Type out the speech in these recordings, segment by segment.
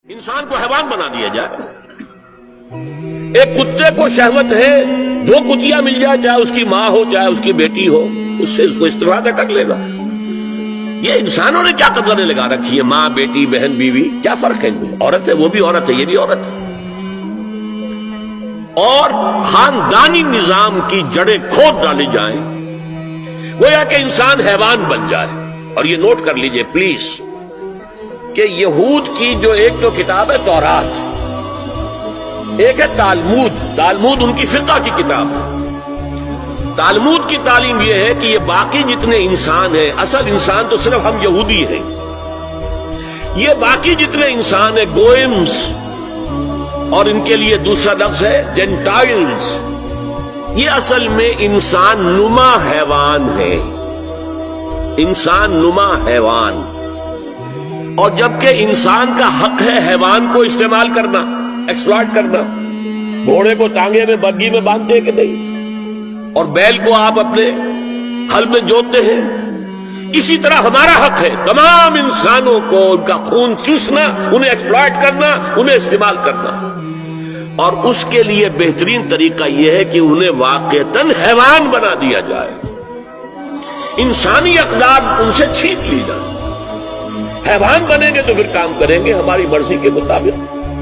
انسان کو حیوان بنا دیا جائے. ایک کتے کو شہوت ہے جو کتیا مل جائے، چاہے اس کی ماں ہو چاہے اس کی بیٹی ہو، اس سے اس کو استفادہ کر لے گا. یہ انسانوں نے کیا قدریں لگا رکھی ہے؟ ماں، بیٹی، بہن، بیوی، کیا فرق ہے ان میں؟ عورت ہے وہ بھی عورت ہے، یہ بھی عورت ہے. اور خاندانی نظام کی جڑیں کھود ڈالی جائیں، گویا کہ انسان حیوان بن جائے. اور یہ نوٹ کر لیجئے پلیز کہ یہود کی جو ایک تو کتاب ہے تورات، ایک ہے تالمود. تالمود ان کی فقہ کی کتاب ہے. تالمود کی تعلیم یہ ہے کہ یہ باقی جتنے انسان ہیں، اصل انسان تو صرف ہم یہودی ہیں، یہ باقی جتنے انسان ہیں گوئمز، اور ان کے لیے دوسرا لفظ ہے جینٹائلز، یہ اصل میں انسان نما حیوان ہے. انسان نما حیوان. اور جبکہ انسان کا حق ہے حیوان کو استعمال کرنا، ایکسپلائٹ کرنا. گھوڑے کو ٹانگے میں بگھی میں باندھتے کہ نہیں، اور بیل کو آپ اپنے ہل میں جوتتے ہیں. اسی طرح ہمارا حق ہے تمام انسانوں کو ان کا خون چوسنا، انہیں ایکسپلائٹ کرنا، انہیں استعمال کرنا. اور اس کے لیے بہترین طریقہ یہ ہے کہ انہیں واقعتاً حیوان بنا دیا جائے، انسانی اقدار ان سے چھین لی جائے. حیوان بنیں گے تو پھر کام کریں گے ہماری مرضی کے مطابق.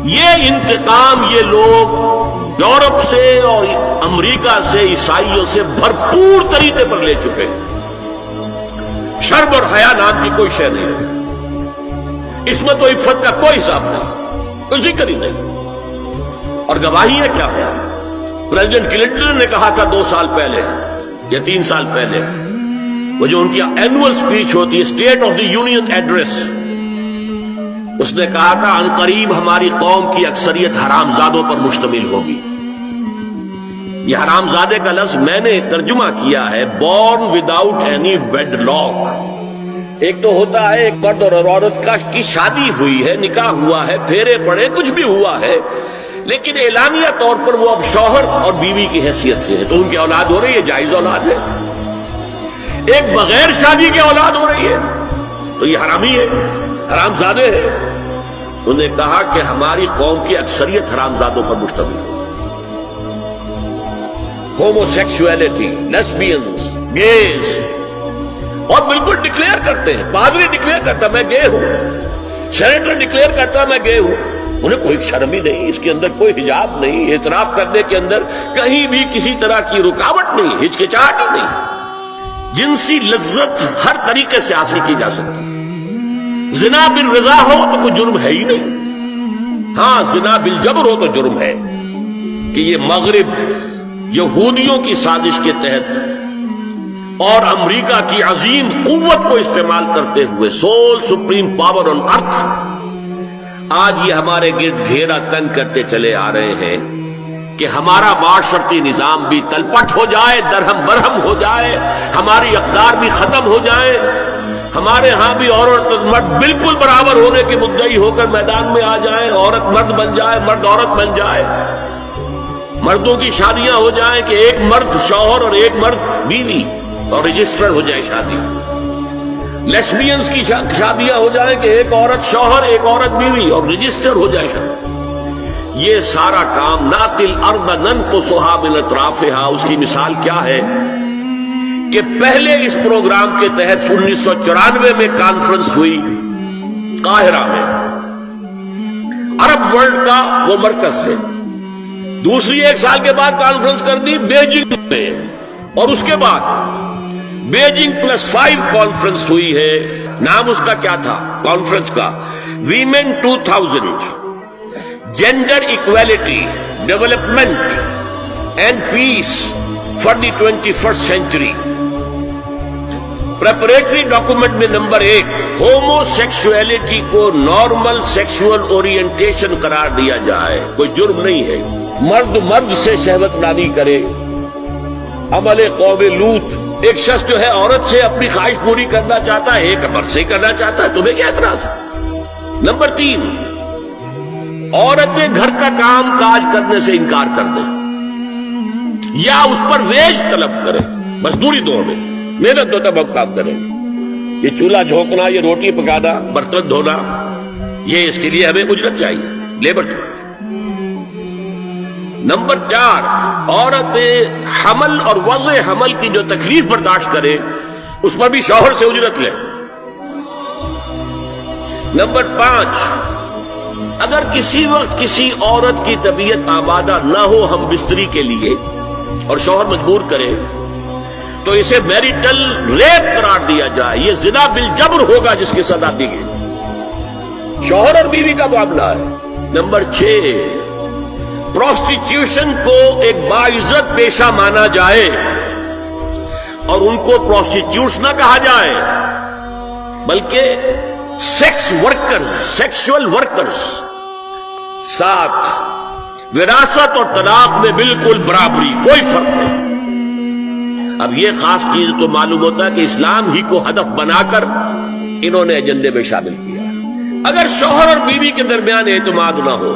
یہ انتقام یہ لوگ یورپ سے اور امریکہ سے، عیسائیوں سے بھرپور طریقے پر لے چکے ہیں. شرم اور حیا نام کی کوئی شے نہیں، عصمت و عفت کا کوئی حساب نہیں، کوئی ذکر ہی نہیں. اور گواہیاں کیا ہے؟ پریزیڈنٹ کلنٹن نے کہا تھا 2 سال پہلے یا 3 سال پہلے، وہ جو ان کی اینوئل سپیچ ہوتی ہے، state of the union address, اس نے کہا تھا عنقریب ہماری قوم کی اکثریت حرامزادوں پر مشتمل ہوگی. یہ حرامزادے کا لفظ میں نے ترجمہ کیا ہے born without any wedlock. ایک تو ہوتا ہے ایک مرد اور عورت کی شادی ہوئی ہے، نکاح ہوا ہے، پھیرے پڑے، کچھ بھی ہوا ہے، لیکن اعلانیہ طور پر وہ اب شوہر اور بیوی کی حیثیت سے ہے، تو ان کی اولاد ہو رہی ہے، جائز اولاد ہے. ایک بغیر شادی کی اولاد ہو رہی ہے تو یہ حرامی ہے، حرامزادے ہیں. انہوں نے کہا کہ ہماری قوم کی اکثریت حرامزادوں پر مشتمل ہے. ہومو سیکسولیٹی، لیسبینز، گیز، اور بالکل ڈکلیئر کرتے ہیں. پادری ڈکلیئر کرتا میں گے ہوں، سینیٹر ڈکلیئر کرتا میں گے ہوں. انہیں کوئی شرم ہی نہیں، اس کے اندر کوئی حجاب نہیں، اعتراف کرنے کے اندر کہیں بھی کسی طرح کی رکاوٹ نہیں، ہچکچاہٹ ہی نہیں. جنسی لذت ہر طریقے سے حاصل کی جا سکتی. زنا بالرضا ہو تو کوئی جرم ہے ہی نہیں. ہاں زنا بالجبر ہو تو جرم ہے. کہ یہ مغرب یہودیوں کی سازش کے تحت اور امریکہ کی عظیم قوت کو استعمال کرتے ہوئے، سول سپریم پاور آن ارتھ، آج یہ ہمارے گرد گھیرا تنگ کرتے چلے آ رہے ہیں کہ ہمارا معاشرتی نظام بھی تلپٹ ہو جائے، درہم برہم ہو جائے، ہماری اقدار بھی ختم ہو جائے، ہمارے ہاں بھی عورت اور مرد بالکل برابر ہونے کے مدعی ہو کر میدان میں آ جائیں، عورت مرد بن جائے، مرد عورت بن جائے، مردوں کی شادیاں ہو جائیں کہ ایک مرد شوہر اور ایک مرد بیوی اور رجسٹر ہو جائے شادی. لیسبینز کی شادیاں ہو جائیں کہ ایک عورت شوہر ایک عورت بیوی اور رجسٹر ہو جائے شادی. یہ سارا کام ناقل ارض ننقصھا من اطرافھا. اس کی مثال کیا ہے کہ پہلے اس پروگرام کے تحت 1994 میں کانفرنس ہوئی قاہرہ میں، عرب ورلڈ کا وہ مرکز ہے. دوسری 1 سال کے بعد کانفرنس کر دی بیجنگ میں، اور اس کے بعد بیجنگ +5 کانفرنس ہوئی ہے. نام اس کا کیا تھا کانفرنس کا؟ Women 2000، gender equality, development and peace for the 21st century. Preparatory document میں نمبر 1 ہومو سیکسولیٹی کو نارمل سیکسول اورینٹیشن قرار دیا جائے. کوئی جرم نہیں ہے. مرد مرد سے شہوت نانی کرے. عمل قوم لوط، ایک شخص جو ہے عورت سے اپنی خواہش پوری کرنا چاہتا ہے، ایک مرد سے کرنا چاہتا ہے، تمہیں کیا اعتراض ہے؟ نمبر 3 عورتیں گھر کا کام کاج کرنے سے انکار کر دیں یا اس پر ویج طلب کریں، مزدوری دو ہمیں، محنت دو تب ہم کام کریں. یہ چولہا جھونکنا، یہ روٹی پکانا، برتن دھونا، یہ اس کے لیے ہمیں اجرت چاہیے، لیبر کی۔ نمبر 4، عورت حمل اور وضع حمل کی جو تکلیف برداشت کرے اس پر بھی شوہر سے اجرت لے۔ نمبر 5، اگر کسی وقت کسی عورت کی طبیعت آمادہ نہ ہو ہم بستری کے لیے اور شوہر مجبور کرے تو اسے میریٹل ریپ قرار دیا جائے، یہ زنا بالجبر ہوگا جس کی سزا دی گئی، شوہر اور بیوی کا معاملہ ہے۔ نمبر 6، پروسٹیٹیوشن کو ایک باعزت پیشہ مانا جائے اور ان کو پروسٹیٹیوٹس نہ کہا جائے بلکہ سیکس ورکرز، سیکسول ورکرز۔ 7، وراثت اور طلاق میں بالکل برابری، کوئی فرق نہیں۔ اب یہ خاص چیز تو معلوم ہوتا ہے کہ اسلام ہی کو ہدف بنا کر انہوں نے ایجنڈے میں شامل کیا۔ اگر شوہر اور بیوی کے درمیان اعتماد نہ ہو،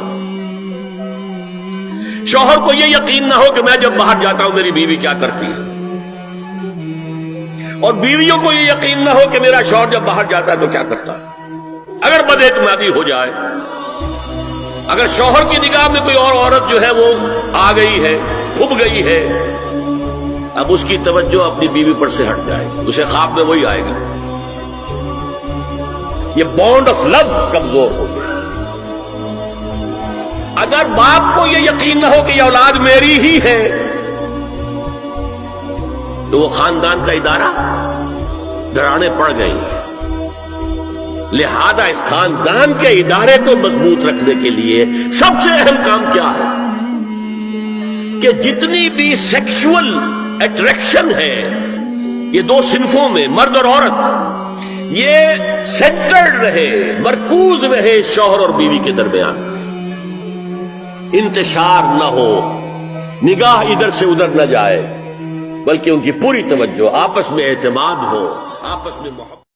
شوہر کو یہ یقین نہ ہو کہ میں جب باہر جاتا ہوں میری بیوی کیا کرتی ہے، اور بیویوں کو یہ یقین نہ ہو کہ میرا شوہر جب باہر جاتا ہے تو کیا کرتا ہے، اگر بد اعتمادی ہو جائے، اگر شوہر کی نگاہ میں کوئی اور عورت جو ہے وہ آ گئی ہے، کھب گئی ہے، اب اس کی توجہ اپنی بیوی پر سے ہٹ جائے، اسے خواب میں وہی آئے گا، یہ بانڈ آف لو کمزور ہو گیا۔ اگر باپ کو یہ یقین نہ ہو کہ یہ اولاد میری ہی ہے تو وہ خاندان کا ادارہ دراڑیں پڑ گئی۔ لہذا اس خاندان کے ادارے کو مضبوط رکھنے کے لیے سب سے اہم کام کیا ہے کہ جتنی بھی سیکشول اٹریکشن ہے یہ دو صنفوں میں، مرد اور عورت، یہ سینٹرڈ رہے، مرکوز رہے شوہر اور بیوی کے درمیان، انتشار نہ ہو، نگاہ ادھر سے ادھر نہ جائے، بلکہ ان کی پوری توجہ، آپس میں اعتماد ہو، آپس میں محبت۔